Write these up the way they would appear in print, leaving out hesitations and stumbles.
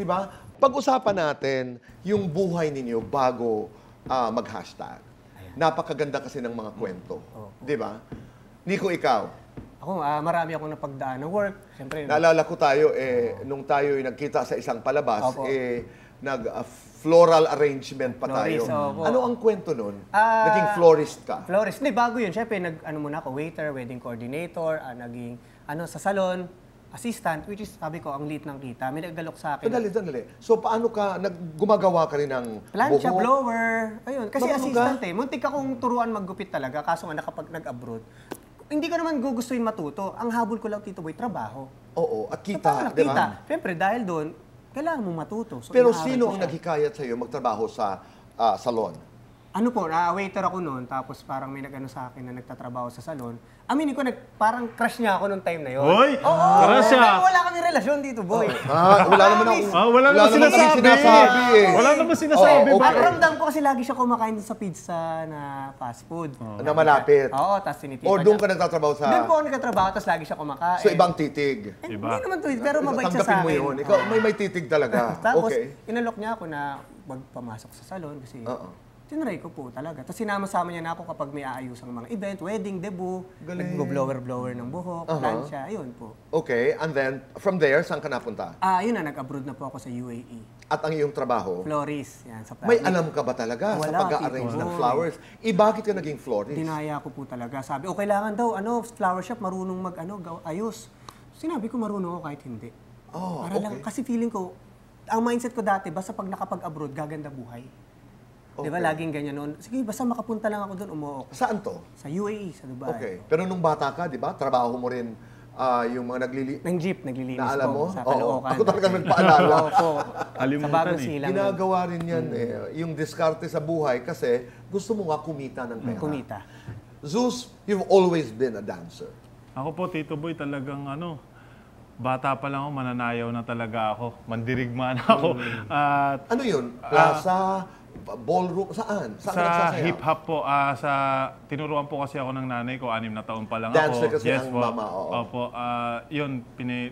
Di ba? Pag-usapan natin yung buhay ninyo bago mag-hashtag. Napakaganda kasi ng mga kwento. Di ba? Nico, ikaw? Ako, marami akong napagdaan ng work. Siyempre, naalala ko tayo, nung tayo nagkita sa isang palabas, floral arrangement pa tayo. Ano ang kwento nun? Naging florist ka? Florist. Hindi, bago yun. Siyempre, muna ako, waiter, wedding coordinator, naging, sa salon, assistant, which is, sabi ko, ang liit ng kita. May naggalok sa akin. Dali. So, paano ka, gumagawa ka rin ng plancha, buhok? blower. Ayun. Kasi assistant muntik akong turuan maggupit talaga. Kaso nga, nakapag nag-abroad, hindi ko naman gugustuhin matuto. Ang habol ko lang, Tito Boy, trabaho. Oo, at kita, di ba? Siyempre, dahil doon, kailangan mong matuto. So, pero sino ang naghikayat sa'yo magtrabaho sa salon? Ano po, waiter ako noon, tapos parang may nag-ano sa akin na nagtatrabaho sa salon. Aminin ko, parang crush niya ako nung time na yun. Hoy! Crush siya! Wala kami relasyon dito, boy. Wala naman wala naman sinasabi eh. Wala naman sinasabi. Ang ramdam ko kasi lagi siya kumakain sa pizza na fast food. Na malapit. Oo, tapos tinitipan O doon ka nagtatrabaho sa... Doon po ako nagtatrabaho, tapos lagi siya kumakain. So, ibang titig. Hindi naman to, pero mabait siya sa Tanggapin mo akin. yun. Ikaw, may titig talaga. Tapos, inalok niya ako na magpamasok sa salon kasi... Tinry ko po talaga. Tapos sinama-sama niya na ako kapag may aayos ang mga event, wedding, debut, nag-blower-blower ng buhok, plancha, ayun po. Okay, and then from there, saan ka napunta? Yun na, nag-abroad na po ako sa UAE. At ang iyong trabaho? Florist. Yan, sa may alam ka ba talaga sa pag-a-arrange ng flowers? Bakit ka naging florist? Dinaya ko po talaga. Sabi, kailangan daw, flower shop, marunong ayos. Sinabi ko, marunong ako kahit hindi. Para lang, kasi feeling ko, ang mindset ko dati, basta pag nakapag-abroad, gaganda buhay. Di ba, laging ganyan noon. Sige, basta makapunta lang ako doon, umuo ako. Saan to? Sa UAE, sa Dubai. Okay. Pero nung bata ka, di ba, trabaho mo rin yung mga ng jeep, naglilinis na alam mo? sa Caloocan. Ako talaga nagpaalala. Sa bagong silang. Ginagawa rin yan, yung diskarte sa buhay kasi gusto mo nga kumita ng pera. Kumita. Zeus, you've always been a dancer. Ako po, Tito Boy, talagang bata pa lang ako, mananayaw na talaga ako. Mandirigma na ako. Ano yun? Plaza? Ballroom? Saan? Saan ka sa nagsasayaw? hip-hop po, tinuruan po kasi ako ng nanay ko, 6 na taon pa lang Dancer ako. kasi ang mama, oo. Opo, yun,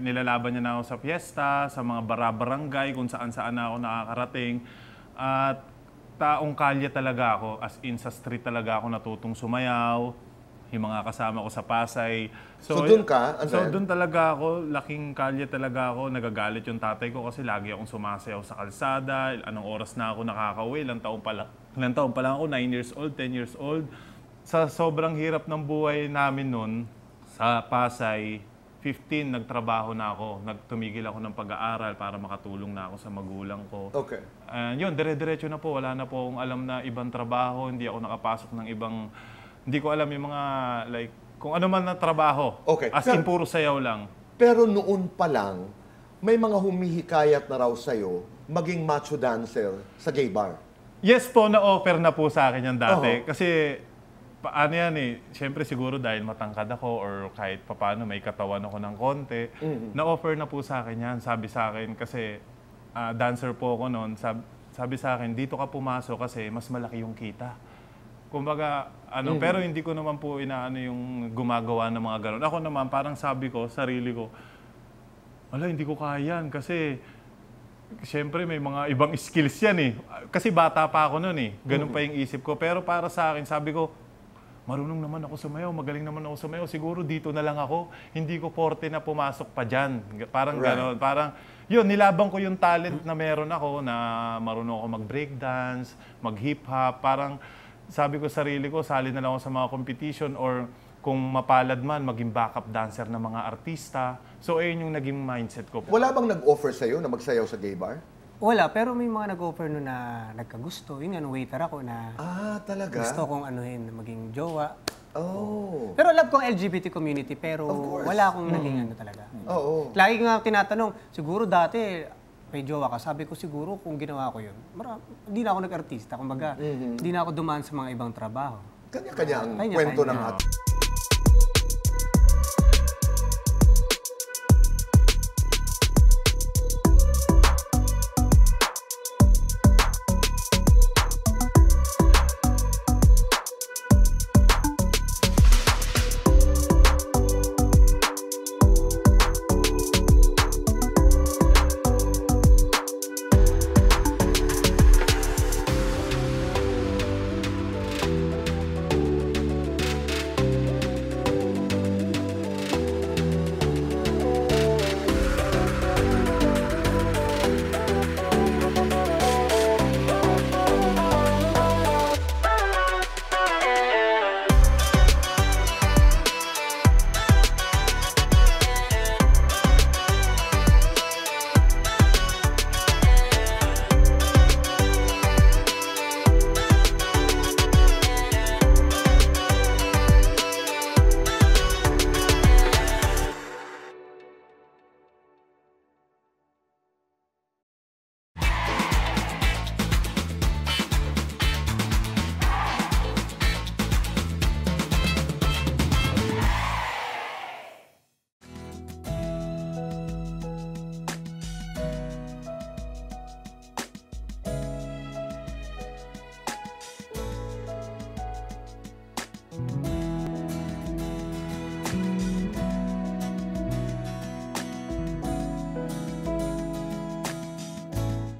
nilalaban niya na ako sa fiesta, sa mga barangay, kung saan-saan na ako nakakarating. At taong kalye talaga ako, as in sa street talaga ako natutong sumayaw. Yung mga kasama ko sa Pasay. So doon ka? So doon talaga ako, laking kalye talaga ako. Nagagalit yung tatay ko kasi lagi akong sumasayaw sa kalsada. Anong oras na ako nakakauwi, ilang taon pa lang ako, 9 years old, 10 years old. Sa sobrang hirap ng buhay namin noon, sa Pasay, 15, nagtrabaho na ako. Tumigil ako ng pag-aaral para makatulong na ako sa magulang ko. Okay. Yun, dire-diretso na po. Wala na po akong alam na ibang trabaho. Hindi ako nakapasok ng ibang... Hindi ko alam yung mga, kung ano man na trabaho. Okay. As in, puro sayaw lang. Pero noon pa lang, may mga humihikayat na raw sa'yo maging macho dancer sa gay bar. Yes po, na-offer na po sa akin yan dati. Kasi, paano yan siyempre siguro dahil matangkad ako or kahit papaano may katawan ako ng konti, na-offer na po sa akin yan. Sabi sa akin, kasi dancer po ako noon, sabi sa akin, dito ka pumasok kasi mas malaki yung kita. Kumbaga, pero hindi ko naman po inaano yung gumagawa ng mga gano'n. Ako naman, parang sabi ko, sarili ko, hindi ko kaya yan kasi siyempre may mga ibang skills yan Kasi bata pa ako noon Ganun pa yung isip ko. Pero para sa akin, sabi ko, marunong naman ako sumayaw, magaling naman ako sumayaw. Siguro dito na lang ako. Hindi ko forte na pumasok pa dyan. Parang gano'n. Parang, yun, nilabang ko yung talent na meron ako na marunong ako mag-breakdance, mag-hip-hop. Parang, sabi ko sarili ko, sali na lang ako sa mga competition or kung mapalad man, maging backup dancer ng mga artista. So, ayun yung naging mindset ko. Wala bang nag-offer sa'yo na magsayaw sa gay bar? Wala, pero may mga nag-offer no na nagkagusto. Yun waiter ako na talaga? gusto kong maging jowa. Oh. Pero love ko ang LGBT community, pero wala akong naging talaga. Oo. Lagi nga tinatanong, siguro dati, may jowa ka, sabi ko siguro kung ginawa ko yun, hindi na ako nag-artista. Kumbaga, hindi na ako dumaan sa mga ibang trabaho. Kanya-kanya ang kwento ng